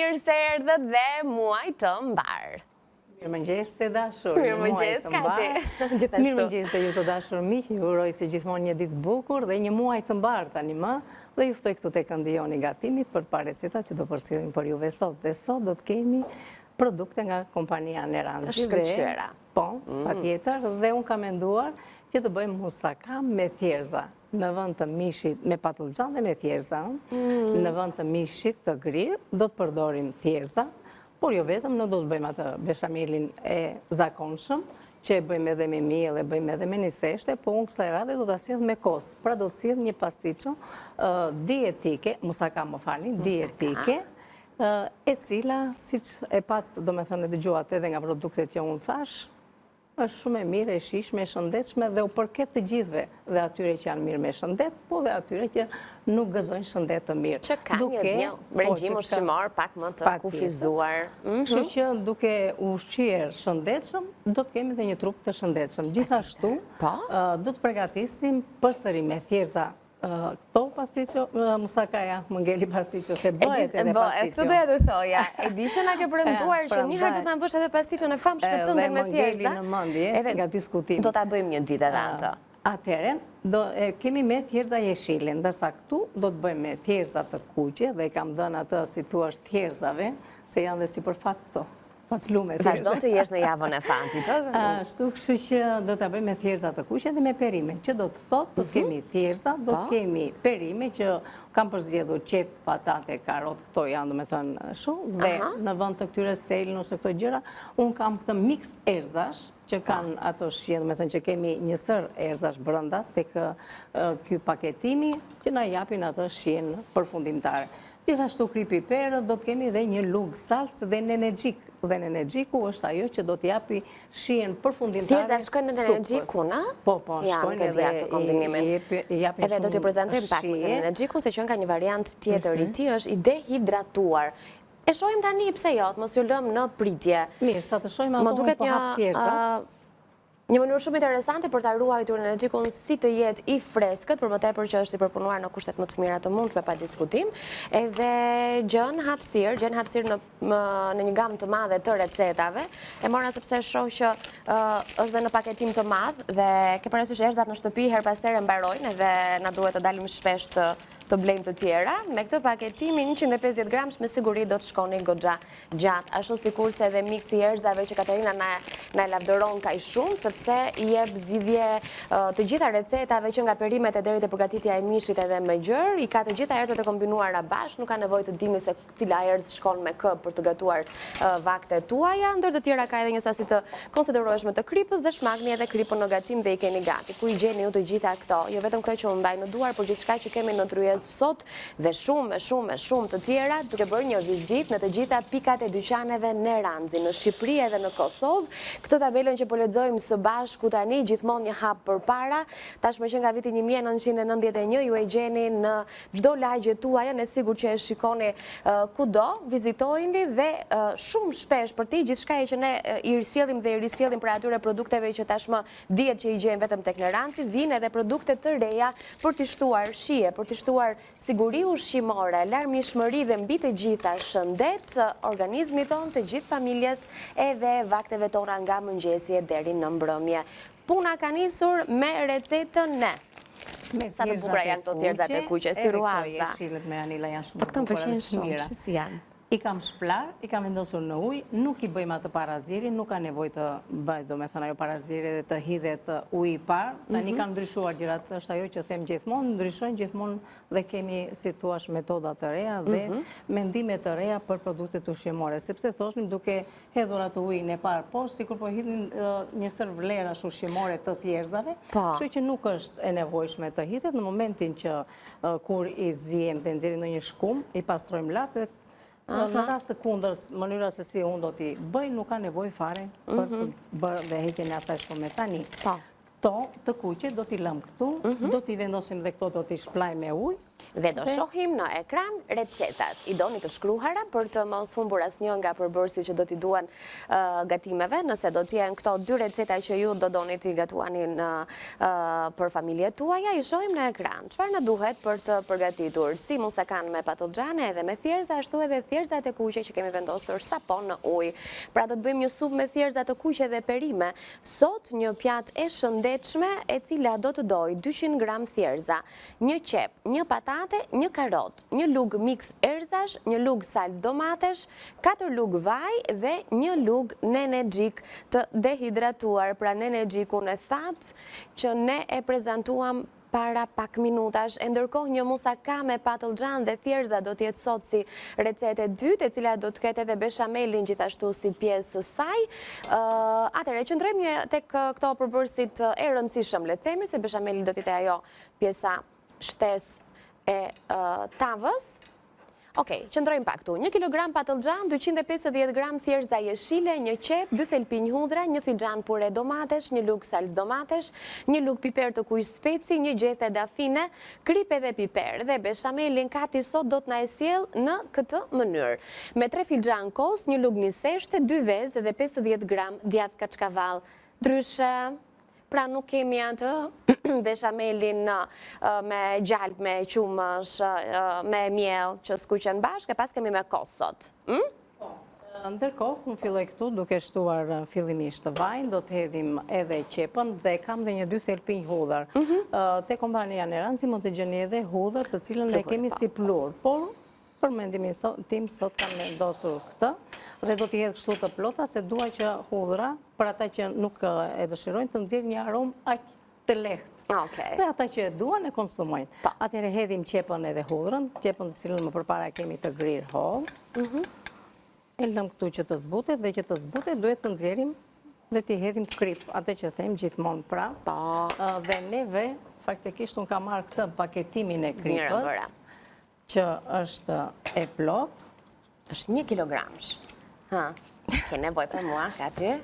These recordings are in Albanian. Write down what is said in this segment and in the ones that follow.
mirë se erdhët dhe muaj të mbar. Mirëmëngjes të dashur. Mirëmëngjes, Kati. Gjithashtu. Mirëmëngjes të ju të dashur miq, ju uroj si gjithmonë një ditë bukur dhe një muaj të mbar tani më, dhe ju ftoj këtu tek Ndijoni Gatimit për të parë recetat që do përsillim për juve sot. Dhe sot do të kemi produkte nga kompania Neranzi. Të shkëlqyera. Po, patjetër, dhe unë kam menduar që të bëjmë musaka me thjerza. Në vend të mishit me patlıcan dhe me thjerza, në vend të mishit të grirë, do të përdorim thjerza, por jo vetëm, nuk do të bëjmë atë beshamelin e zakonshëm, që e bëjmë edhe me miell, e bëjmë edhe me një seshte, po unë kësaj radhe do të sjell me kos. Pra do të sjell një pasticcio dietike, musaka më falni, dietike, e cila, siç e pat, domethënë e dëgjuat edhe nga produktet që unë thash, është shumë e mirë, e shishme, e shëndetshme dhe u përket të gjithëve, dhe atyre që janë mirë me shëndet, po dhe atyre që nuk gëzojnë shëndet të mirë. Që ka një regjim ushqimor pak më të kufizuar. Kështu që duke ushqyer shëndetshëm, do të kemi dhe një trup të shëndetshëm. Gjithashtu, do të përgatisim përsëri me thjerza këto pasticcio, musakaja, më ngeli pasticcio, se bëhet edhe pasticcio. Këtë doja të thoja, e di që na ke premtuar që një herë do ta bësh edhe pasticcion e famshme tënde me thjerza. Dhe më ngeli në mendje nga diskutimi. Do ta bëjmë një ditë edhe atë. Atëherë, kemi me thjerza jeshile, ndërsa këtu do të bëjmë me thjerza të kuqe, dhe kam dhënë atë si thua thjerzave, se janë dhe si për fat këto. Vazhdo të jesh në javën e fatit. Kështu që do të bëjmë me thjerza të kuqe dhe me perime, që do të thotë, do të kemi thjerza, do të kemi perime që kam përzgjedhur qep, patate, karot, këto janë domethënë shumë, dhe në vend të këtyre selën ose këto gjëra, un kam këtë mix erzash, që kanë ato shije, domethënë që kemi një sër erzash brenda tek ky paketimi që na japin atë shijen përfundimtare. Gjithashtu kri piperë, do të kemi dhe një lugë salcë dhe nenergjik. Dhe nenergjiku është ajo që do t'japi shijen përfundimtare. Thjerza shkojnë në nenergjiku, na? Po, shkojnë edhe edhe do t'i prezantojmë pak me nenergjikun, se që nga një variant tjetër i tij është i dehidratuar. E shohim tani pse jo, mos ju lëm në pritje. Mirë, sa të shohim ato po hap thjerza. Një mënyrë shumë interesante për ta ruajtur energjikun si të jetë i freskët, për më tepër që është i përpunuar në kushtet më të mira të mundshme pa diskutim, edhe gjen hapësirë në një gamë të madhe të recetave. E mora sepse shoh që është dhe në paketim të madh dhe ke parasysh erëzat në shtëpi her pas here mbarojnë edhe na duhet të dalim shpesh të blejmë të tjera. Me këtë paketimin 150 gramsh me siguri do të shkoni goxha gjatë. Ashtu sikurse edhe miksi i erëzave që Katarina na lavdëron kaq shumë, sepse i jep zgjidhje të gjitha recetave që nga perimet e deri te përgatitja e mishit edhe me gjër, i ka të gjitha erëzat e kombinuara bashkë, nuk ka nevojë të dini se cila erëz shkon me kë për të gatuar vaktet tuaja, ndër të tjera ka edhe një sasi të konsiderueshme të kripës dhe shmangni edhe kripën në gatim dhe i keni gati. Ku i gjeni ju të gjitha këto? Jo vetëm këto që më mbaj në duar, por gjithçka që kemi në tryezë sot dhe shumë të tjera, duke bërë një vizitë në të gjitha pikat e dyqaneve Neranzi në Shqipëri edhe në Kosovë. Këtë tabelën që po lexojmë së bashku tani, gjithmonë një hap përpara, tashmë që nga viti 1991 ju e gjeni në çdo lagje tuaja, ne sigur që e shikoni kudo, vizitojini dhe shumë shpesh për ti gjithçka që ne i risjellim dhe i risjellim për atyre produkteve që tashmë dihet që i gjejmë vetëm tek Neranzi, vinë edhe produkte të reja për të shtuar shije, për të shtuar siguri ushqimore, larmishmëri dhe mbi të gjitha shëndet organizmit ton, të gjithë familjes edhe vakteve tona nga mëngjesi e deri në mbrëmje. Puna ka nisur me recetën ne. Sa të bukura janë këto thjerzat e kuqe, si ruaza. Po këto më pëlqejnë shumë, si janë. I kam shplar, i kam vendosur në ujë, nuk i bëjmë atë parazirin, nuk ka nevojë të bëj, domethënë ajo paraziri dhe të hidhet uji i parë. Tani kanë ndryshuar gjërat, është ajo që them gjithmonë, ndryshojnë gjithmonë dhe kemi, si thua, metoda të reja dhe mendime të reja për produktet ushqimore, sepse thoshnim duke hedhur atë ujin e parë poshtë, sikur po hidhin një sër vlerash ushqimore të thjerëzave, kështu që nuk është e nevojshme të hidhet në momentin që kur i zihem dhe nxjerrim në një shkum, i pastrojmë lart dhe në rast të kundërt, mënyra se si unë do t'i bëj, nuk ka nevojë fare për të bërë dhe heqjen e asaj shkume. Tani, këto të kuqe do t'i lëm këtu, do t'i vendosim dhe këto do t'i shplaj me ujë, Dhe do shohim në ekran recetat. I doni të shkruara për të mos humbur asnjë nga përbërësit që do t'i duan gatimeve, nëse do t'jenë këto 2 receta që ju do doni t'i gatuanin për familjet tuaja, i shohim në ekran. Çfarë na duhet për të përgatitur si musakan me patoxhane edhe me thjerza, ashtu edhe thjerzat e kuqe që kemi vendosur sapo në ujë. Pra do të bëjmë një supë me thjerza të kuqe dhe perime. Sot një pjatë e shëndetshme e cila do të dojë 200 gram thjerza, një qep, një patate, një karot, një lug mix erzash, një lug salcë domatesh, 4 lug vaj dhe një lug nene gjik të dehidratuar. Pra nene gjiku në thatë që ne e prezentuam para pak minutash, e ndërkohë një musaka me patlıcan dhe thjerza do t'jetë sot si recete dytë, e cila do të ketë edhe beshamelin gjithashtu si pjesë saj. Atëherë, qëndrojmë tek këto përbërësit e rëndësishëm, le të themi, se beshameli do t'jetë ajo pjesa shtesë e tavës. Okej, qëndrojmë pak tu. 1 kilogram patlıcan, 250 gram thjerza jeshile, një qep, 2 thelpinj hudhra, një filxhan pure domatesh, një lug salcë domatesh, një lug piper të kuq speci, një gjethe dafine, kripe dhe piper. Dhe beshamelin Kati sot do të na e sjell në këtë mënyrë. Me 3 filxhan kos, një lug niseshte, 2 vezë dhe 50 gram djath kaçkavall. Ndryshe, pra nuk kemi atë beshamelin me gjalp, me qumësh, me miell që skuqen bashkë, e pas kemi me kos sot. Ndërkohë, unë filloj këtu duke shtuar fillimisht vajin, do të hedhim edhe qepën dhe kam dhe një 2 thelpinj hudhër. Te kompania Neranci mund të gjeni edhe hudhër të cilën e kemi si plur, por për mendimin tim sot kam vendosur këtë dhe do t'i hedh kështu të plota se dua që hudhra, për ata që nuk e dëshirojnë, të nxjerrë një aromë aq të lehtë. Dhe ata që e duan e konsumojnë. Atëherë hedhim qepën edhe hudhrën, qepën të cilën më përpara kemi të grirë hollë. E lëm këtu që të zbutet dhe që të zbutet duhet të nxjerrim dhe t'i hedhim krip, atë që them gjithmonë pra. Dhe neve, faktikisht unë kam marrë këtë paketimin e kripës, që është e plot. Është 1 kilogramsh. Ke nevoj për mua, Kati?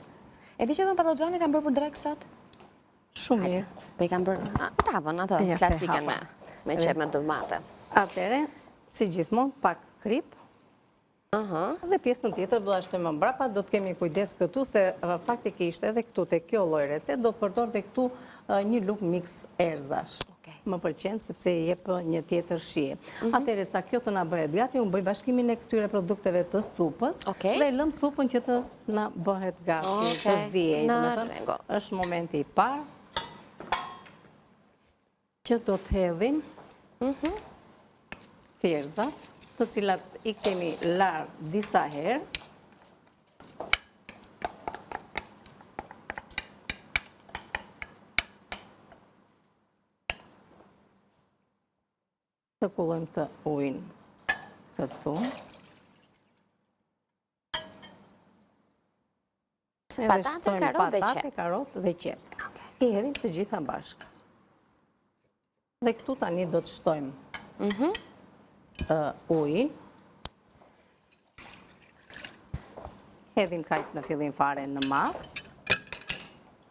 E di që dhe në patlıgjani kam bërë për drek sot? Shumë mirë. Po i kam bërë tavën ato, klasikën me qep me domate. Atere, si gjithmonë, pak krip. Dhe pjesën tjetër do ashtë të më mbrapa, do të kemi kujdes këtu, se faktikisht edhe këtu të kjo lloj recet, do të përdor dhe këtu një lug mix erzash. Më pëlqen sepse i jep një tjetër shije. Atëherë sa kjo të na bëhet gati, unë bëj bashkimin e këtyre produkteve të supës dhe lëm supën që të na bëhet gati, të ziejë. Është momenti i parë që do të hedhim thjerzat, të cilat i kemi larë disa herë. Të kullojmë të ujnë këtu. Patate, karot dhe qep. I hedhim të gjitha bashkë. Dhe këtu tani do të shtojmë ujnë. Hedhim kaq në fillim fare në masë.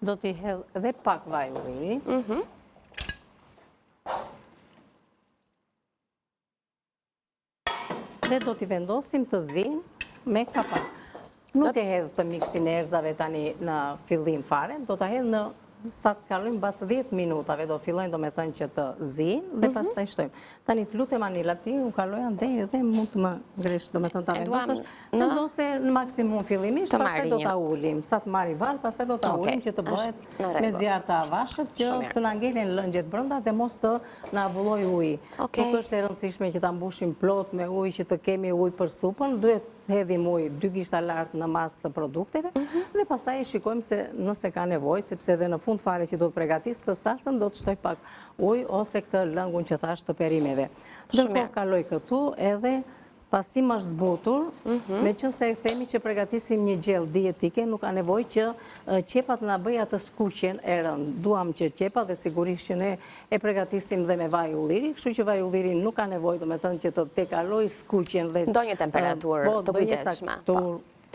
Do t'i hedh dhe pak vaj ulliri. Dhe do t'i vendosim të zinë me kapak. Nuk e hedh të miksin e erzave tani në fillim fare, do t'a hedh në sa të kalojmë bas 10 minutave, do fillojnë do me thënë që të zinë dhe pas të ishtojmë. Tani të lutem Anila, ti unë kalojnë ande dhe mund të më gresh, do me thënë të vendosësh, vendose në maksimum fillimisht, pas të do t'a ullim. Sa të marri varë, pas të do t'a ullim që të bëhet me zjarë të avashët, që të n'angelin lëngjet brënda dhe mos të në avulloj uj. Nuk është e rëndësishme që t'a mbushim plot me uj, që të kemi uj për supën, duhet hedhim uj 2 gishta lartë në masë të produkteve dhe pasaj e shikojmë se nëse ka nevoj, sepse dhe në fund fare që do të pregatis të salsën, do të shtoj pak uj ose këtë lëngun që thash të perimeve. Dërkohë kaloj këtu edhe pasim është zbutur, me qënë se e themi që pregatisim një gjell dietike, nuk ka nevoj që qepat nga bëja të skuqen e rënd. Duam që qepat dhe sigurisht që ne e pregatisim dhe me vaj ulliri, kështu që vaj ulliri nuk ka nevoj të me thënë që të te kaloj skuqen dhe... Do një temperatur të kujdesshme.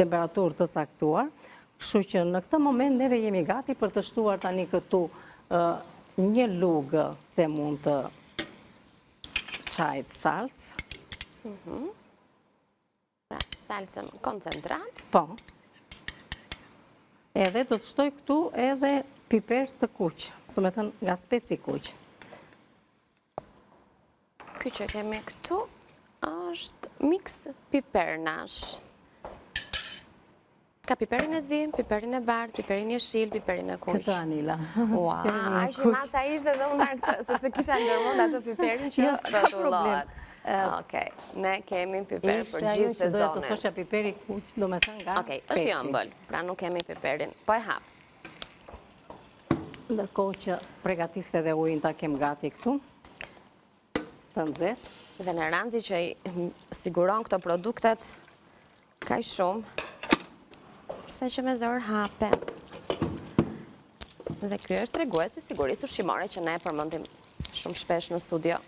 Temperatur të saktuar, kështu që në këtë moment neve jemi gati për të shtuar tani këtu një lugë të mund të çajit salcë. Pra, salcën koncentrat. Po. Edhe do të shtoj këtu edhe piper të kuq, do me thënë nga speci kuq. Ky që kemi këtu është mix pipernash. Ka piperin e zi, piperin e bardhë, piperin e jeshil, piperin e kuq. Këtë Anila. Ua, që masa ishte dhe unë këtë, sepse kisha ndërmend atë piperin që rrotullohet. Okej, ne kemi piper për gjithë Ishte ajo që doja të sezonin. thosha piperi kuq, do me thënë nga Okej, speci. është i ëmbël, pra nuk kemi piperin. Po e hap. Ndërkohë që pregatis edhe ujin ta kem gati këtu, të nxehtë. Dhe në ranzi që i siguron këto produktet kaq shumë, se që me zor hape. Dhe ky është treguesi sigurisë ushqimore që ne e përmendim shumë shpesh në studio.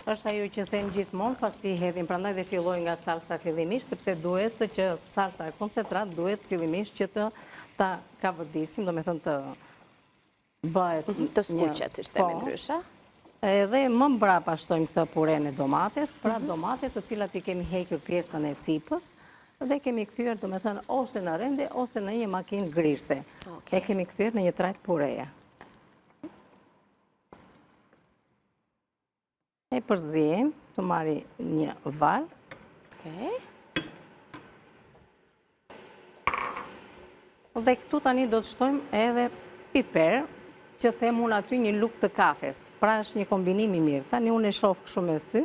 Është ajo që them gjithmonë, pasi hedhim, prandaj dhe filloj nga salsa fillimisht, sepse duhet që salsa e koncentrat duhet fillimisht që ta kavëdisim, do me thënë të bëhet Të skuqet, siç themi ndryshe. Edhe më mbrapa shtojmë këtë puren e domates, pra domatet të cilat i kemi hequr pjesën e cipës, dhe kemi kthyer, do me thënë, ose në rende, ose në një makinë grirse. E kemi kthyer në një trajt pureja. E përzijem, të marri një val. Okej. Dhe këtu tani do të shtojmë edhe piper, që them unë aty një luk të kafes. Pra është një kombinim i mirë. Tani unë e shoh kështu me sy,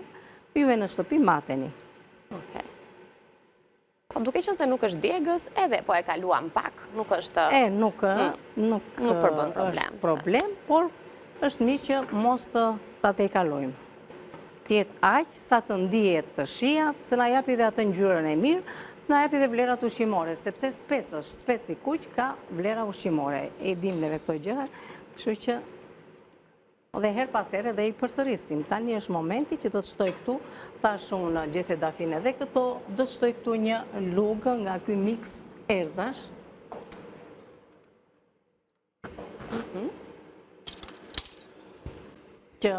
juve në shtëpi mateni. Okej. Po duke qenë se nuk është djegës, edhe po e kaluam pak, nuk është... Nuk përbën problem. është problem, por është mirë që mos ta tejkalojmë. Tjetë aq sa të ndihet të shija, të na japi dhe atë ngjyrën e mirë, të na japi dhe vlerat ushqimore, sepse speci kuq ka vlera ushqimore. E dim neve këto gjëra, kështu që dhe her pas here dhe i përsërisim. Tani është momenti që do të shtoj këtu, thash unë gjethe dafin edhe këto, do të shtoj këtu një lugë nga ky mix erzash. Që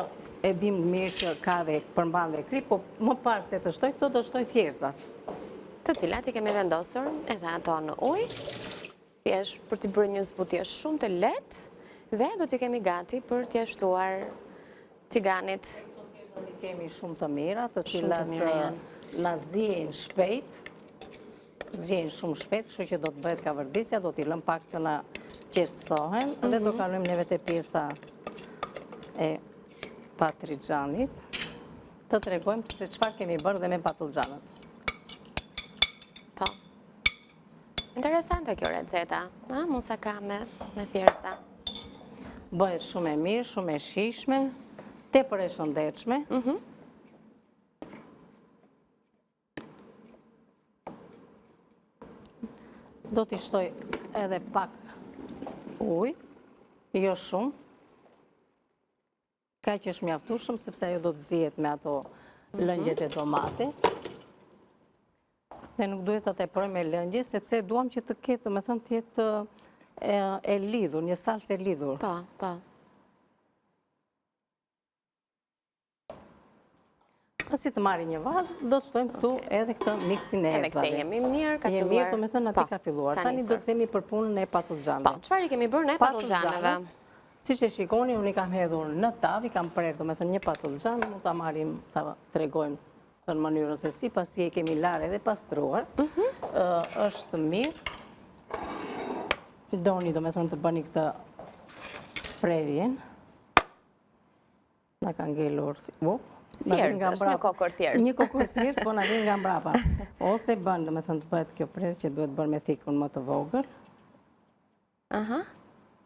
e dim mirë që ka dhe përmban dhe krip, po më parë se të shtoj këto, do shtoj thjerëzat. Të cilat i kemi vendosur edhe ato në ujë, thjesht për t'i bërë një zbutje shumë të lehtë, dhe do t'i kemi gati për t'i shtuar tiganit. I kemi shumë të mira, të Shumë të mira janë. cilat na zihen shpejt, shumë shpejt, kështu që do të bëhet kavërdisja, do t'i lëm pak të na qetësohen, dhe do kalojmë neve te pjesa e patrigjanit, të tregojmë se çfarë kemi bërë dhe me patlıgjanët. Po. Interesante kjo receta, musaka me thjerëza. Bëhet shumë e mirë, shumë e shijshme, tepër e shëndetshme. Do t'i shtoj edhe pak ujë, jo shumë. Kaq është mjaftueshëm sepse ajo do të zihet me ato lëngjet e domates. Ne nuk duhet ta tepërojmë me lëngje sepse duam që të ketë, domethënë të jetë e lidhur, një salcë e lidhur. Po, po. Pasi të marri një val, do të shtojmë këtu edhe këtë miksin e Edhe erëzave. këte jemi mirë, ka Jemi filluar. mirë, domethënë aty ka filluar. Tani do të themi për punën e Po, patlıgjanëve. çfarë i kemi bërë ne patlıgjanëve? Siç e shikoni, unë i kam hedhur në tavë, i kam prerë, domethënë një patlıgjan, mund ta marrim, ta tregojmë në mënyrën se si, pasi e kemi larë edhe pastruar. Është mirë. Doni, domethënë, të bëni këtë prerjen. Na ka ngelur si. Thjerës, është një kokër thjerës. Një kokër thjerës, po na vjen nga mbrapa. Ose bën, domethënë, të bëhet kjo prerje që duhet bërë me thikun më të vogël.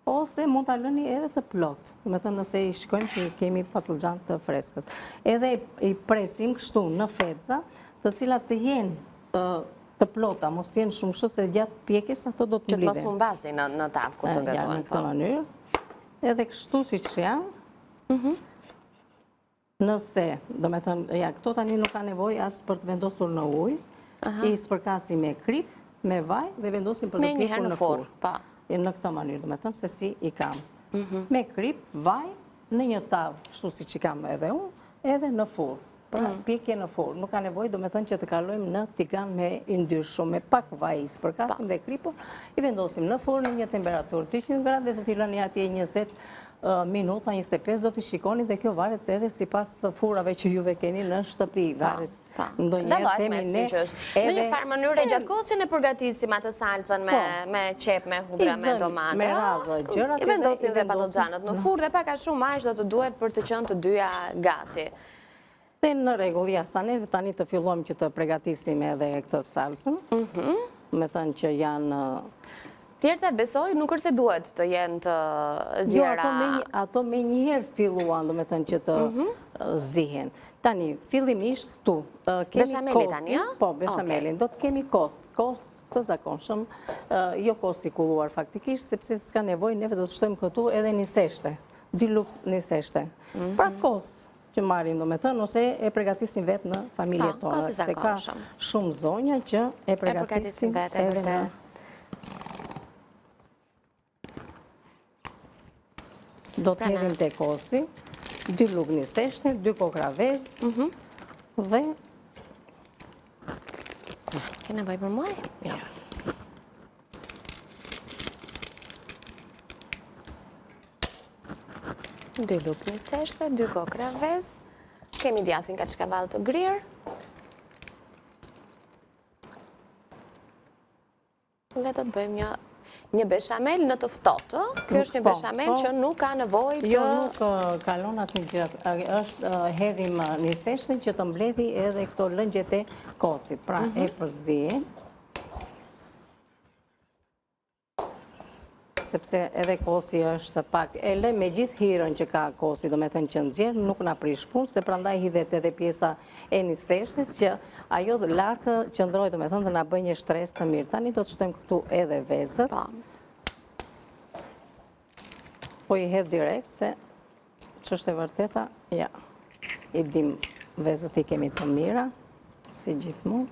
Ose mund ta lëni edhe të plot. Domethënë nëse i shkojmë që kemi patlıgjan të freskët. Edhe i presim kështu në fetza, të cilat të jenë të plota, mos të jenë shumë kështu se gjatë pjekjes ato do të Që të mos mblidhen. humbasin në tavë kur të Ja, gatuan. në këtë mënyrë. Edhe kështu siç janë. Nëse, domethënë, ja, këto tani nuk ka nevojë as për të vendosur në ujë. I spërkasim me krip, me vaj dhe vendosim për të Me njëherë pjekur në në furrë, furrë. po. Në këtë mënyrë, domethënë se si i kam. Me krip, vaj në një tavë, kështu si që kam edhe unë, edhe në furë. Pra, pjekje në furë. Nuk ka nevojë, do me thënë që të kalojmë në tigan me yndyrshëm, me pak vaj, përkasim dhe kripur, i vendosim në furë në një temperaturë 200 gradë dhe do t'i lëni atje 20 minuta, 25, do t'i shikoni dhe kjo varet edhe si pas furave që juve keni në shtëpi. Varet Dallohet me syqësh. Në një farë mënyrë gjatë kohës që ne përgatisim atë salcën me qep, me hudra, me domate. Me radhë gjërat. I vendosim dhe patlıgjanët në furë dhe pak a shumë aq do të duhet për të qenë të dyja gati. Dhe në rregull, ja, sa ne tani të fillojmë që të përgatisim edhe këtë salcën. Me thënë që janë... Tjerëtat besoj nuk është se duhet të jenë të zjera... Jo, ato me njëherë filluan, do me thënë që të zihen. Tani, fillimisht këtu, kemi kosin, po, beshamelin, do të kemi kos të zakonshëm, jo kos i kulluar faktikisht, sepse s'ka nevojë, neve do të shtojmë këtu edhe një seshte, 2 lukë një seshte. Pra kos që marrim, do me thënë, ose e përgatisim vetë në familje tonë, se ka shumë zonja që e përgatisim vetë edhe në... Do të hedhim të kosi, 2 lukë një seshte, 2 kokra vezë, dhe... Ke nevojë për muaj? Jo. Dy lukë një seshte, 2 kokra vezë, kemi djathin kaçkavall të grirë. Dhe do të bëjmë një beshamel në të ftohtë. Kjo është një beshamel që nuk ka nevojë të... Jo, nuk kalon asnjë gjë. Është hedhim një seshte që të mbledhi edhe këto lëngjet e kosit. Pra, e përzihem. Sepse edhe kosi është pak... E lë me gjithë hirën që ka kosi, do me thënë që nxjerr, nuk na prish punë, se prandaj hidhet edhe pjesa e një seshtes që ajo lartë qëndroj, do me thënë, dhe na bëj një shtresë të mirë. Tani do të shtojmë këtu edhe vezët. Po i hedh direkt, se që është e vërteta, ja, i dim vezët i kemi të mira, si gjithmonë.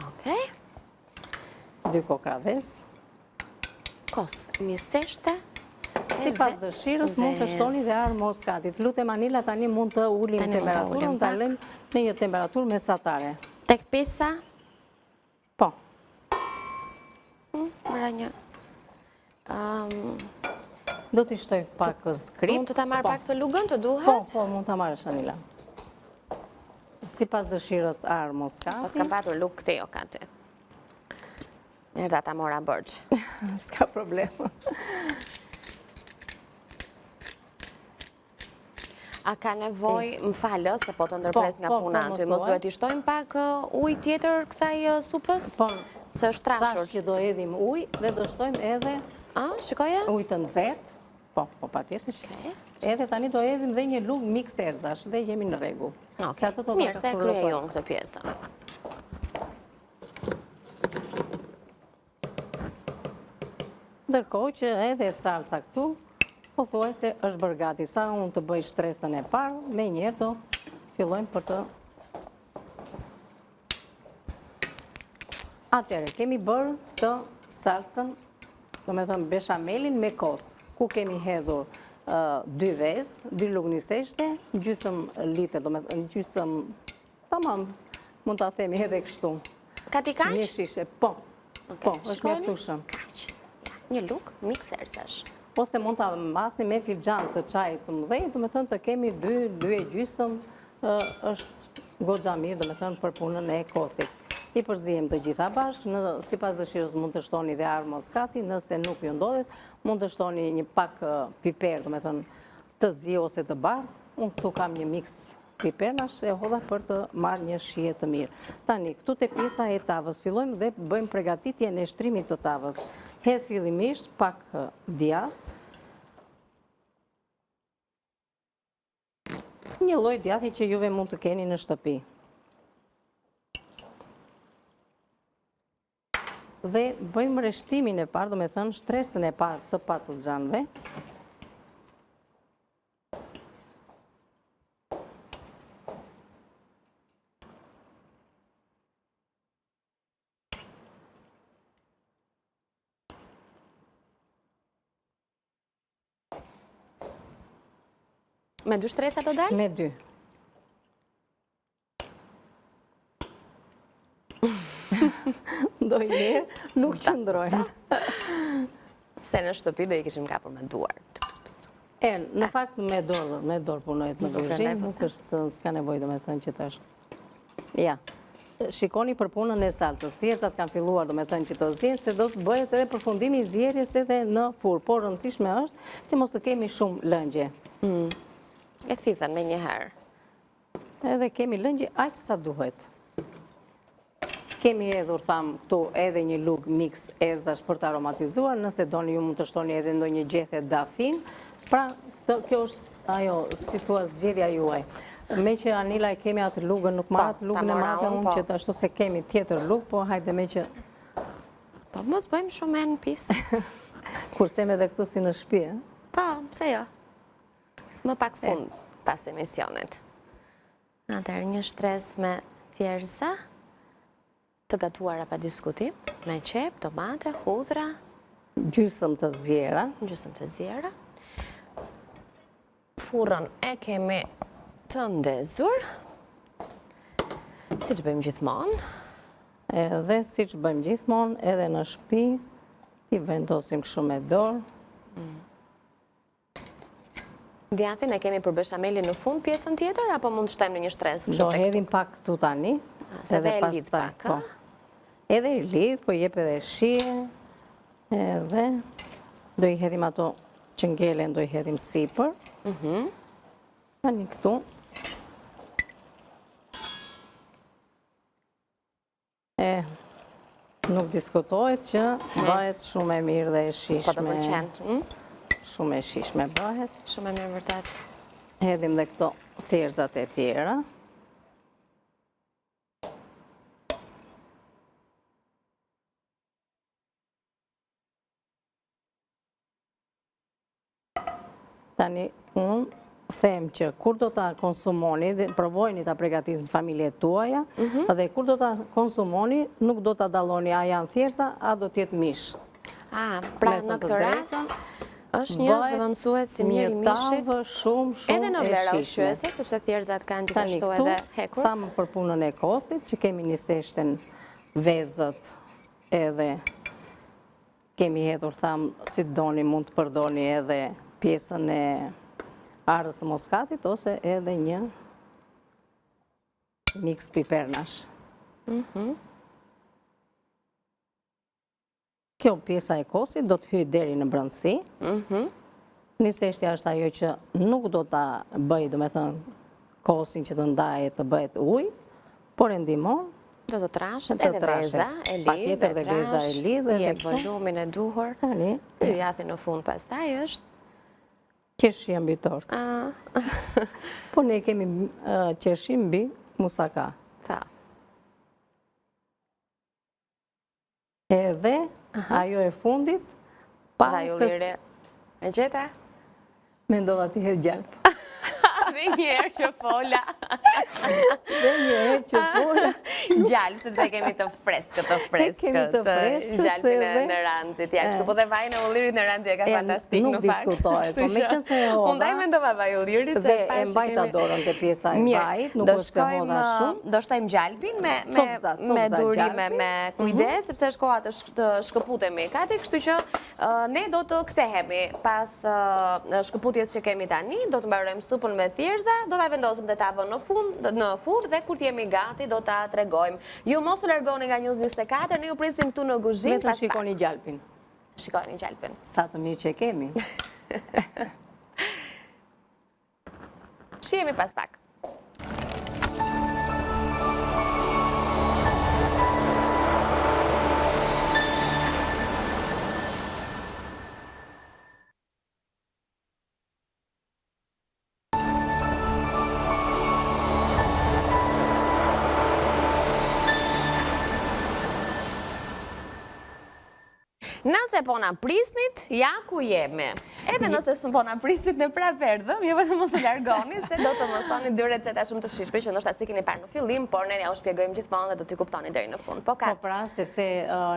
Okej. 2 kokra vezë. Kos, një seshte. Si pas dëshirës mund të shtoni dhe arë moskatit. Lutem Anila, tani mund të ulim temperaturën, të lëm në një temperaturë mesatare. Tek pisa? Po. Mëra një... Do t'i shtoj pak skrip. Mund të ta marrë pak të lugën, të duhet? Po, mund të marrësh Anila. Si pas dëshirës arë moskati. Po s'kam patur lugë këte jo kati. Nërda ta mora bërgjë. S'ka problem. A ka nevoj, më falë, se po të ndërpres nga puna aty, mos duhet i shtojmë pak ujë tjetër kësaj supës? Po, se është trashur. Tash që do edhim ujë dhe do shtojmë edhe shikoje? Ujë të nxehtë. Po, pa tjetër. Edhe tani do edhim dhe një lugë mikserzash dhe jemi në rregull. Mirë, se krye jonë këtë pjesën. Ndërkohë që edhe salca këtu, po thuaj se është bërë gati. Sa unë të bëj shtresën e parë, me njerë do fillojmë për të... Atëre, kemi bërë të salcën, do me thëmë beshamelin me kos, ku kemi hedhur 2 vezë, 2 lugë një seshte, gjysëm litër, do me thëmë gjysëm, tamam, mund të themi edhe kështu. Kati kaq? Një shishe, po, është mjaftueshëm. Kaq, një lugë mikserzash. Ose mund të masni me filxhan të çajit të mëdhenj, do me thënë të kemi 2 e gjysëm, është goxha mirë, do me thënë për punën e kosit. I përzihem të gjitha bashkë, si pas dëshirës mund të shtoni dhe arë moskati, nëse nuk ju ndodhet, mund të shtoni një pak piper, do me thënë të zi ose të bardhë. Unë këtu kam një mix pipernash e hodha për të marrë një shije të mirë. Tani, këtu te pjesa e tavës, fillojmë dhe bëjmë përgatitje në shtrimit të tavës. Hedh fillimisht pak djath. Një lloj djathi që juve mund të keni në shtëpi. Dhe bëjmë rreshtimin e parë, do me thënë shtresën e parë të patlıgjanëve. Me 2 shtresa do dalë? Me 2. Ndonjëherë nuk qëndrojnë. Se në shtëpi do i kishim kapur me duar. Në fakt me dorë punojt në kuzhinë, nuk është, s'ka nevojë do me thënë që të është. Ja, shikoni për punën e salcës, thjersat kanë filluar do me thënë që të zjenë, se do të bëhet edhe përfundimi i zjerjes edhe në furrë, por rëndësishme është që mos të kemi shumë lëngje. E thithën me njëherë. Edhe kemi lëngje aq sa duhet. Kemi edhur, thamë, këtu edhe një lug mix erzash për të aromatizuar, nëse doni ju mund të shtoni edhe ndonjë gjethe dafin, pra kjo është ajo, si thua zgjedhja juaj. Me që Anila e kemi atë lugën, nuk marrë atë lugën e marrë unë, që të ashtu se kemi tjetër lugë, po hajde me që... Po, mos bëjmë shumë e në pisë. Kurse me dhe këtu si në shtëpi, Po, pse jo? Më pak fund pas emisionit. Atëherë një shtres me thjerza, të gatuara pa diskutim, me qep, tomate, hudhra, gjysëm të zjera. Gjysëm të zjera. Furrën e kemi të ndezur, si që bëjmë gjithmonë. Edhe si që bëjmë gjithmonë, edhe në shtëpi, ti vendosim kështu me dorë. Djathin e kemi për beshamelin në fund pjesën tjetër, apo mund të shtojmë në një shtres? Do hedhim pak këtu tani. Se dhe e lidh pak, a? Edhe i lidh, po jep edhe shije, edhe do i hedhim ato që ngelen, do i hedhim sipër. Tani këtu. Nuk diskutohet që bëhet shumë e mirë dhe e shishme. Po të pëlqen. Shumë e shishme bëhet. Shumë e mirë vërtet. Hedhim dhe këto thjerzat e tjera. Tani, unë them që kur do të konsumoni, provojni të pregatisni familjet tuaja, dhe kur do të konsumoni, nuk do të dalloni a janë thjerza, a do tjetë mish. Pra në këtë rast, është një zëvendësues si mirë i mishit, edhe në vlera ushqyese, sepse thjerzat kanë gjithashtu edhe hekur. Sa më për punën e kosit, që kemi një seshten vezët edhe kemi hedhur, thamë, si doni, mund të përdoni edhe pjesën e arës moskatit, ose edhe një mix pipernash. Kjo pjesa e kosit do të hyjë deri në brendësi. Një seshtja është ajo që nuk do të bëj, do me thënë, kosin që të ndaje të bëhet ujë, por e ndihmon. Do të trashet edhe veza e lidh, dhe veza e lidh, i e volumin e duhur. Ky jati në fund pastaj është qershi mbi tort. Po ne kemi qershi mbi musaka. Edhe ajo e fundit, vajulliri e gjeta? Mendova ti hedh gjalp. Dhe njerë që fola. Gjalp, sepse kemi të freskët, gjalpin në ranzit. Kështu po dhe vaj në ullirit në ranzit e ka fantastik në fakt. Nuk diskutohet, po me qënë se e hodha. Unë daj mendova vaj ulliri, dhe e mbajta dorën të pjesa e vajt, nuk është se hodha shumë. Do shtojmë gjalpin me durime, me kujdes, sepse është koha të shkëputemi. Kati, kështu që ne do të kthehemi pas shkëputjes që kemi tani, do të mbarojmë supën me thjerza, do ta vendosim dhe tavën në furrë dhe kur t'jemi gati do ta tregojmë. Ju mos u largoni nga News 24, ne ju presim këtu në kuzhinë. Vetëm shikoni gjalpin. Shikoni gjalpin. Sa të mirë që kemi. Shihemi pas pak. Nëse po na prisnit, ja ku jemi. Edhe nëse s'po na prisnit në prapë erdhëm, jo vetëm mos u largoni, se do të mësoni 2 receta shumë të shijshme që ndoshta si keni parë në fillim, por ne ja u shpjegojmë gjithmonë dhe do t'i kuptoni deri në fund. Po Po pra, sepse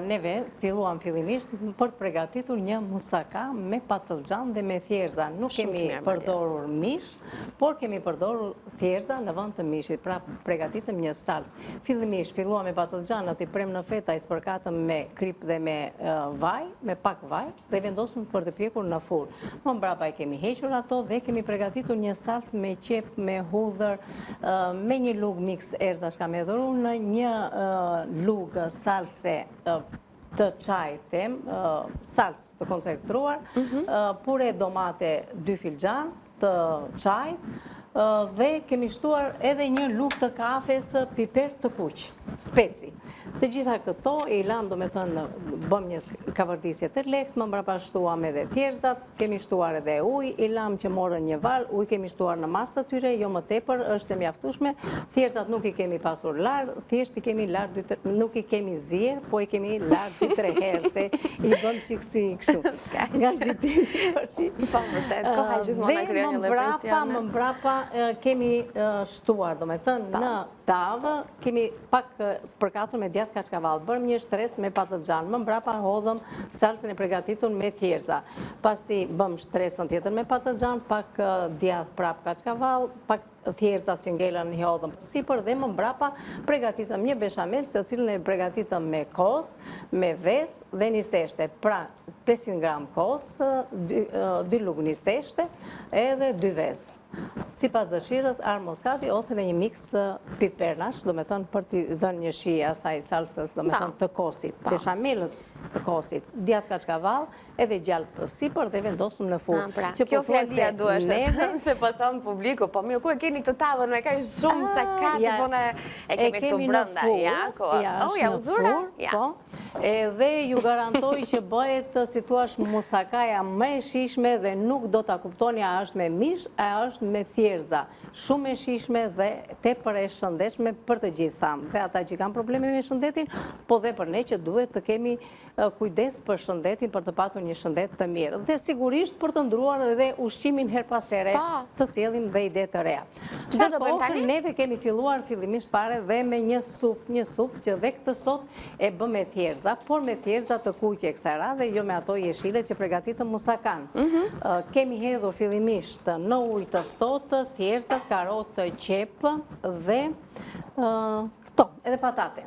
neve filluam fillimisht për të përgatitur një musaka me patlıcan dhe me thjerza. Nuk kemi përdorur mish, por kemi përdorur thjerza në vend të mishit. Pra, përgatitëm një salcë. Fillimisht filluam me patlıcanat, i prem në feta, i spërkatëm me krip dhe me vaj, me pak vaj, dhe vendosëm për të pjekur në furrë. Më mbrapa i kemi hequr ato dhe kemi përgatitur një salcë me qep, me hudhër, me një lugë mix erzash kam hedhur në një lugë salce të çaj, them, salcë të koncentruar, pure domate 2 filxhan të çaj, dhe kemi shtuar edhe një lugë të kafes piper të kuq, speci. Të gjitha këto i lam, do me thënë, bëm një kavërdisje të lehtë, më mbrapa shtuam edhe thjerzat, kemi shtuar edhe ujë, i lam që morën një val, ujë kemi shtuar në mas të tyre, jo më tepër, është e mjaftueshme. Thjerzat nuk i kemi pasur larë, thjesht i kemi larë, nuk i kemi zier, po i kemi larë 2-3 herë, se i bëm çiksi kështu. Nga nxitimi për ti. Po vërtet, koha gjithmonë na krijon një presione. Më mbrapa kemi shtuar, do me thënë, në tavë, kemi pak spërkatur me djathë kaçkavall. Bërëm një shtresë me patlıcan. Më mbrapa hodhëm salcën e përgatitur me thjerza. Pasi bëm shtresën tjetër me patlıcan, pak djathë prap kaçkavall, pak thjerzat që ngelën i hodhëm sipër dhe më mbrapa përgatitëm një beshamel, të cilën e përgatitëm me kos, me ves dhe niseshte. Pra, 500 gram kos, 2 lugë niseshte edhe 2 ves. Si pas dëshirës, arë moskati ose dhe një mix pipernash, do me thënë për t'i dhënë një shi asaj salcës, do me thënë të kosit, beshamelët të kosit, djathë kaçkavall, edhe gjallë për sipër dhe vendosëm në furrë. Kjo fjalia duhesh se po thëmë publiku, po mirë, ku e keni këtë tavën, me ka shumë se katë, po ne e kemi këtu brënda. Ja, uzura? Po, edhe ju garantoj që bëhet, si thuash, musakaja më e shijshme dhe nuk do ta kuptoni a është me mish, a është me thjerza. Shumë e shijshme dhe tepër e shëndetshme për të gjithë thamë. Dhe ata që kanë probleme me shëndetin, po dhe për ne që duhet të kemi kujdes për shëndetin, për të patur një shëndet të mirë. Dhe sigurisht për të ndruar edhe ushqimin her pas here, të sjellim dhe ide të reja. Ndërkohë, neve kemi filluar fillimisht fare dhe me një supë që dhe këtë sot e bëm me thjerza, por me thjerza të kuqe kësaj radhe, jo me ato jeshile që përgatitëm musakan. Kemi hedhur fillimisht në ujë të ftohtë, thjerza, karotë, qep dhe këto, edhe patate.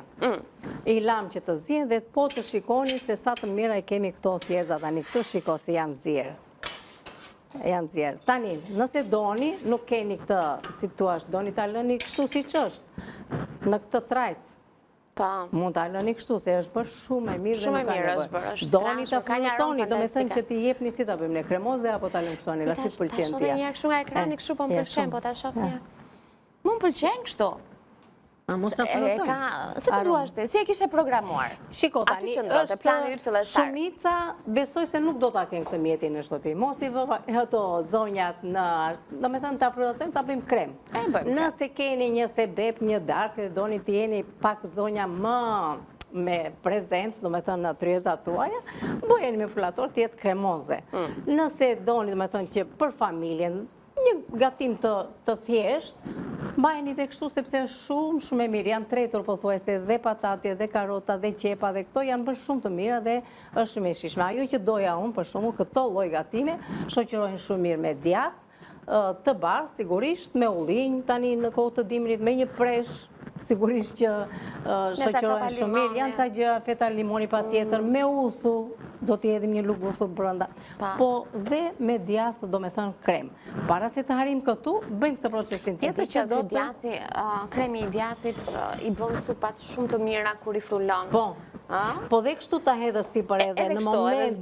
I lam që të zjen dhe po të shikoni se sa të mira i kemi këto thjerza tani, këtu shiko se janë zjerë. Janë zjerë. Tani, nëse doni, nuk keni këtë, si tuash, doni ta lëni kështu si që është, në këtë trajt. Mund ta lëni kështu, se është bërë shumë e mirë dhe nuk ka nevojë. Doni ta frutoni, do me thënë që ti jepni si ta bëjmë ne kremoze, apo ta lëmsoni, la si të pëlqen tia. Ta shoh dhe njerë kështu nga ekrani, kështu po më pëlqen, po ta shoh një. Mu më pëlqen kështu. Se të duash te, si e kishe programuar? Shiko tani, është shumica, besoj se nuk do ta kenë këtë mjetin në shtëpi. Mos i vë ato zonjat në, do me thënë ta frutatojmë, ta bëjmë krem. Nëse keni një sebep, një darkë, dhe doni të jeni pak zonja më me prezencë, do me thënë në tryezat tuaja, bëjeni me frullator të jetë kremoze. Nëse doni, do me thënë që për familjen, një gatim të thjesht, mbajeni dhe kështu sepse është shumë e mirë, janë tretur po thuajse dhe patatje, dhe karota, dhe qepa, dhe këto janë bërë shumë të mira dhe është shumë e shijshme. Ajo që doja unë, për shembull, këto lloj gatime, shoqërohen shumë mirë me djathë, të bardhë, sigurisht, me ullinj, tani në kohë të dimrit, me një presh, sigurisht që shoqërohen shumë mirë, janë ca gjëra, feta limoni patjetër, me uthull, do t'i hedhim një lugë uthull brenda, po dhe me djathë, do me thënë krem. Para se të harim këtu, bëjmë këtë procesin tjetër që do të... Kremi i djathit i bën supat shumë të mira kur i frullon. Po dhe kështu ta hedhër sipër edhe në moment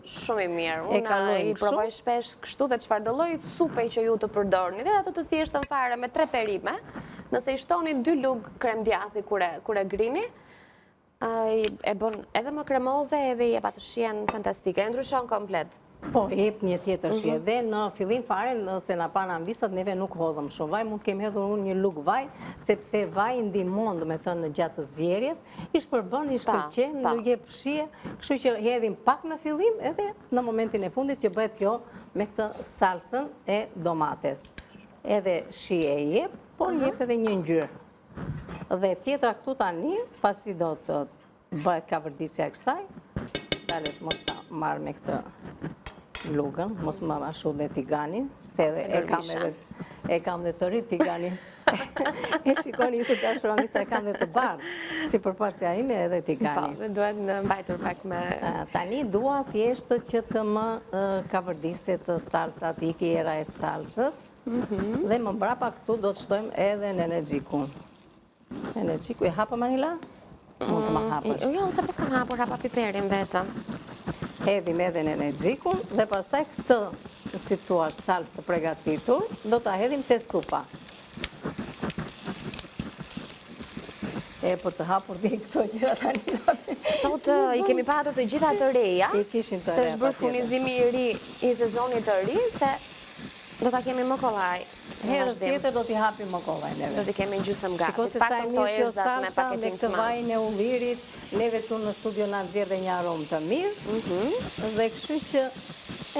shumë i mirë. Unë i provoj shpesh kështu dhe çfarëdo lloj supe që ju të përdorni, dhe ato të thjeshtën fare me 3 perime, nëse i shtoni 2 lugë krem djathi kur e grini, e bën edhe më kremoze edhe i jep atë shijen fantastike, e ndryshon komplet. Po, jep një tjetër shije. Dhe në fillim fare, nëse na pa në visat, neve nuk hodhëm shumë vaj, mund të kemi hedhur unë një lug vaj, sepse vaj ndihmon, domethënë në gjatë të zgjerrjes, i shpërbën, i shkëlqen, nuk jep shije, kështu që hedhim pak në fillim, edhe në momentin e fundit që bëhet kjo me këtë salcën e domates. Edhe shije e jep, por jep edhe një ngjyrë. Dhe tjetra këtu tani, pasi do të bëhet kavërdisja e kësaj, dalet mos ta marr me këtë lugën, mos më ashu dhe tiganin, se edhe e kam dhe të rrit tiganin. E shikoni të dashurami se e kam dhe të bardhë, si përparsja ime edhe tiganin. Po, duhet në mbajtur pak me... Tani dua thjeshtë që të më kavërdiset salcat, iki era e salcës, dhe më mbrapa këtu do të shtojmë edhe në energjikun. Energjiku, e hapa Manila? Mund të më hapësh. Jo, se pas kam hapur, hapa piperin vetëm. Hedhim edhe në energjikun dhe pastaj këtë, si thua, salcë të përgatitur, do ta hedhim te supa. E për të hapur dhe këto gjëra tani. Sot i kemi patur të gjitha të reja, se është bërë furnizimi i ri i sezonit të ri, se do ta kemi më kollaj. Herës tjetër do t'i hapim më kollaj neve. Do t'i kemi gjysëm gati. Shiko se sa e mirë kjo salca me këtë vajin e ullirit, neve këtu në studio na nxjerr dhe një aromë të mirë, dhe kështu që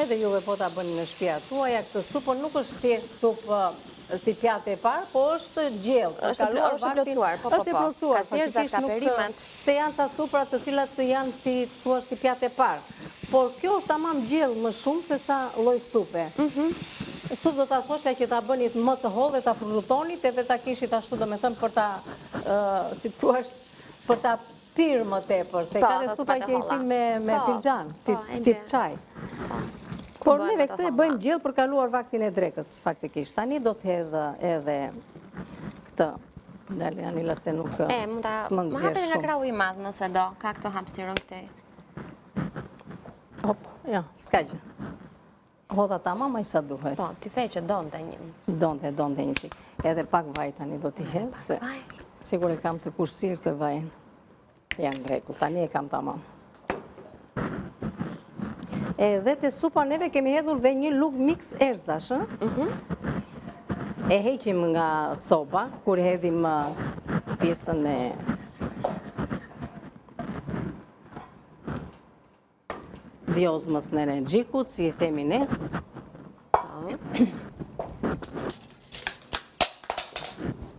edhe juve po ta bëni në shtëpia tuaja këtë supë, nuk është thjesht supë si pjatë e parë, po është gjellë. Është plotësuar, po. Është plotësuar, faktikisht nuk se janë ca supra të cilat janë si thua si pjatë e parë. Por kjo është tamam gjellë më shumë se sa lloj supe. Supë do ta thosha që ta bënit më të hollë dhe ta frullutonit edhe ta kishit ashtu domethënë për ta si thua për ta pirë më tepër, se ka dhe supa që i pin me filxhan, si tip çaj. Por neve këtë e bëjmë gjellë për kaluar vaktin e drekës, faktikisht. Tani do të hedh edhe këtë. Dali Anila se nuk s'më nxjerr shumë. Më hapet nga krahu i madh nëse do, ka këto hapësirën këtej. Hop, ja, s'ka gjë. Hodha tamam ai sa duhet. Po, ti the që donte një. Donte një çik. Edhe pak vaj tani do t'i hedh se sigur e kam të kursir të vajin. Janë greku, tani e kam tamam. Edhe te supa neve kemi hedhur dhe një lug mix erzash, E heqim nga soba, kur hedhim pjesën e djozmës në energjikut, si i themi ne.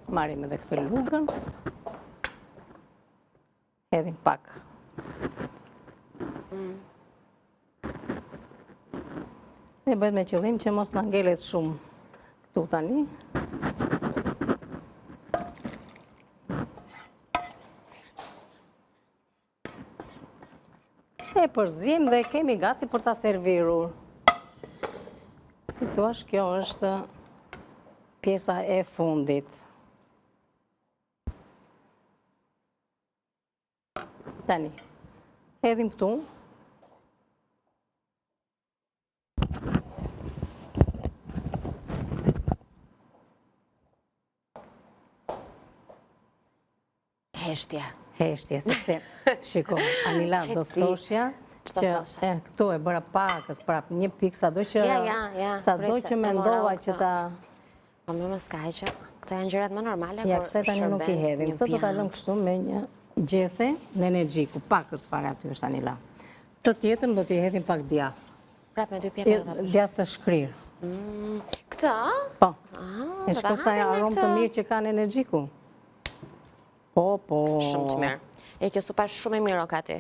Marim edhe këtë lugën. Hedhim pak. E bëhet me qëllim që mos na ngelet shumë këtu tani. E përzim dhe kemi gati për ta servirur. Si thua, kjo është pjesa e fundit. Tani, hedhim këtu. Heshtje, sepse, shiko, Anila, do të thoshja që këtu e bëra pakës, prap një pikë, sado që mendova që ta... Po më skaj që këto janë gjërat më normale, ja, këse tani nuk i hedhim. Këto do ta lëm kështu me një gjethe në energjiku, pakës fare aty është Anila. Të tjetën do t'i hedhim pak djath. Prap me dy pjetë do ta bësh. Djath të shkrirë. Këta? Po. E shko sa aromë të mirë që ka në energjiku. Po. Shumë të mirë. E kjo supa shumë e mirë o kati.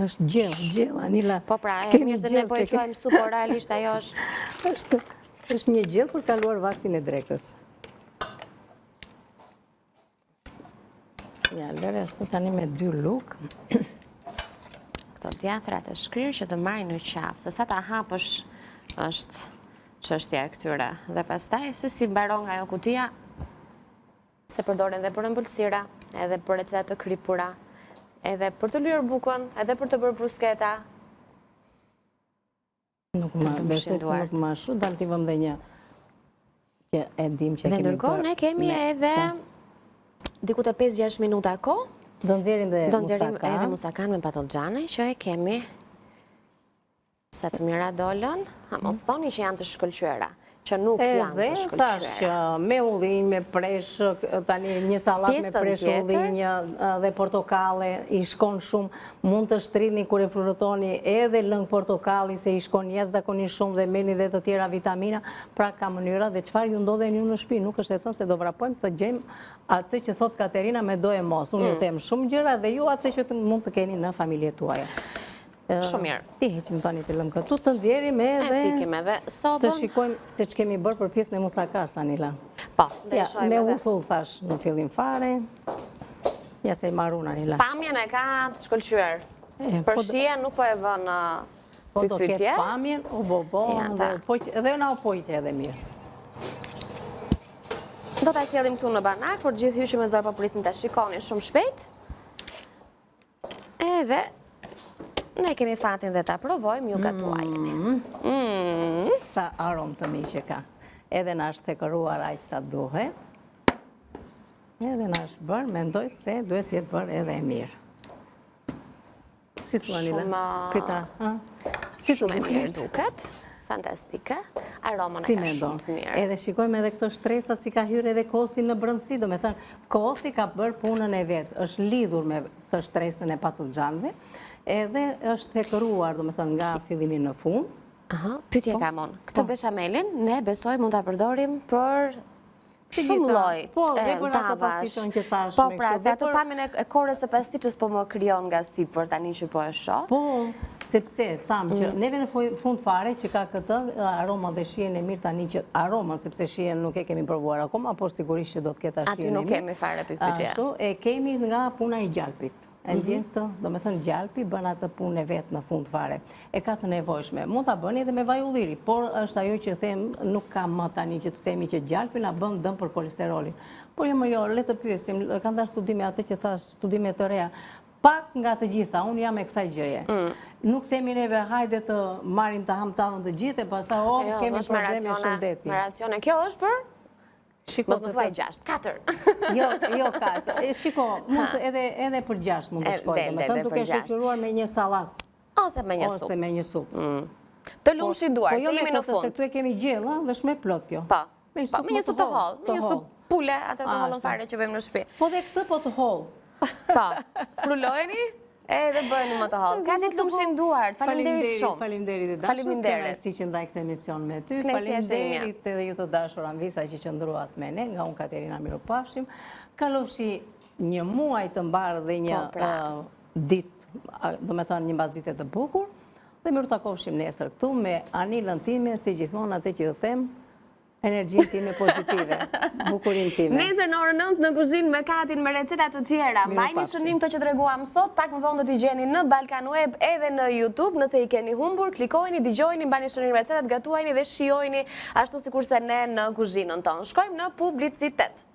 është gjellë, Anila. Po pra, e mirë se ne po e quajmë supë, realisht ajo është... është një gjellë për kaluar vaktin e drekës. Ja, lëre, ashtu tani me 2 luk. Këto djathrat e shkrirë që të marrin në qafë, se sa ta hapësh është çështja e këtyre. Dhe pastaj, se si mbaron nga ajo kutia, se përdoren dhe për ëmbëlsira, edhe për receta të kripura, edhe për të lyer bukën, edhe për të bërë brusketa. Nuk më besoj se nuk më ashtu, dal t'i vëm dhe një që e dim që kemi bërë. Dhe ndërkohë ne kemi edhe diku te 5-6 minuta kohë. Do nxjerrim dhe musakan. Do nxjerrim edhe musakan me patlıgjane që e kemi Se të mira dolën, mos thoni që janë të shkëlqyera, që nuk janë të Edhe shkëlqyera. thash që me ullinj, me presh, tani një salat me presh ullinj dhe portokale, i shkon shumë, mund të shtridni kur e frutoni edhe lëng portokalli se i shkon jashtëzakonisht shumë dhe merrni dhe të tjera vitamina, pra ka mënyra dhe çfarë ju ndodhen ju në shtëpi, nuk është e thënë se do vrapojmë të gjejmë atë që thot Katerina me do e mos. Unë ju them shumë gjëra dhe ju atë që mund të keni në familjet tuaja. Shumë mirë. Ti heqim tani të lëmë këtu, të nxjerrim edhe... E fikim edhe sobën. Të shikojmë se që kemi bërë për pjesën e musakas, Anila. Po, dhe shojmë Me edhe. uthull thash në fillim fare. Ja se i marun, Anila. Pamjen e ka të shkëlqyer. Për shije nuk po e vën në Po do ketë pyetje. pamjen, u bobo, edhe na u pojtje edhe mirë. Do ta sjellim këtu në banak, por gjithë hyqëm e zërë po prisni të shikoni shumë shpejt. Edhe ne kemi fatin dhe ta provojmë, ju gatuajni. Sa arom të mi që ka. Edhe na është thekëruar aq sa duhet. Edhe na është bërë, mendoj se duhet jetë bërë edhe e mirë. Si tu, Anila? Prita, si tu Shumë e mirë duket, fantastike, aromën e ka shumë të mirë. Edhe shikojmë edhe këto shtresa si ka hyrë edhe kosi në brëndësi, do me thënë, kosi ka bërë punën e vetë, është lidhur me të shtresën e patlıgjanëve, edhe është thekëruar, do me thënë, nga fillimi në fund. Pyetje kam unë, këtë beshamelin ne besoj mund ta përdorim për shumë lloj tavash. Po pra, se ato pamjen e korës së pastiçës po më krijon nga sipër tani që po e shoh. Po, sepse tham që neve në fund fare që ka këtë aroma dhe shijen e mirë tani që aroma, sepse shijen nuk e kemi provuar akoma, por sigurisht që do të ketë shijen e mirë. Aty nuk kemi fare pikpyetje. Ashtu, e kemi nga puna i gjalpit. E ndjen këtë, do me thënë gjalpi bën atë punë e vetë në fund fare. E ka të nevojshme. Mund ta bëni edhe me vaj ulliri, por është ajo që them, nuk ka më tani që të themi që gjalpi na bën dëm për kolesterolin. Por jo, le të pyesim, kanë dhënë studime atë që thash, studime të reja. Pak nga të gjitha, unë jam e kësaj gjëje. Nuk themi neve hajde të marrim të hamtallën të gjithë, e pastaj kemi probleme shëndeti. Me racione, kjo është për? Mos më thuaj 6, 4. Jo 4. Shiko, edhe për 6 mund të shkojë. Me thënë duke shoqëruar me një sallat. Ose me një supë. Ose me një supë. Të lumshi duar, se jemi në fund. Se këtu e kemi gjella dhe shme plot kjo. Po, me një supë të hollë, me një supë pule, atë të hollën fare që bëjmë në shtëpi. Po dhe këtë po të hollë. Po, frulojeni edhe bëjmë më të hollë. Ka ditë lumshin duar, faleminderit shumë. Faleminderit e dashur, kënaqësi si që ndaj këtë emision me ty. Faleminderit edhe ju të dashur Anvisa që qëndruat me ne, nga unë Katerina Miropafshim. Kalofshi një muaj të mbarë dhe një ditë, do me thënë një mbasditë të bukur, dhe mirë takofshim nesër këtu me Anilën time, si gjithmonë atë që ju them, energjinë time pozitive, bukurin time. Nesër në orën 9 në kuzhinë me Katin me recetat të tjera. Mbajni shëndim të që treguam sot, pak më vonë do t'i gjeni në Balkan Web edhe në YouTube, nëse i keni humbur, klikojni, dëgjojni, mbajni shëndim recetat, gatuajni dhe shijojni ashtu sikurse ne në kuzhinën tonë. Shkojmë në publicitet.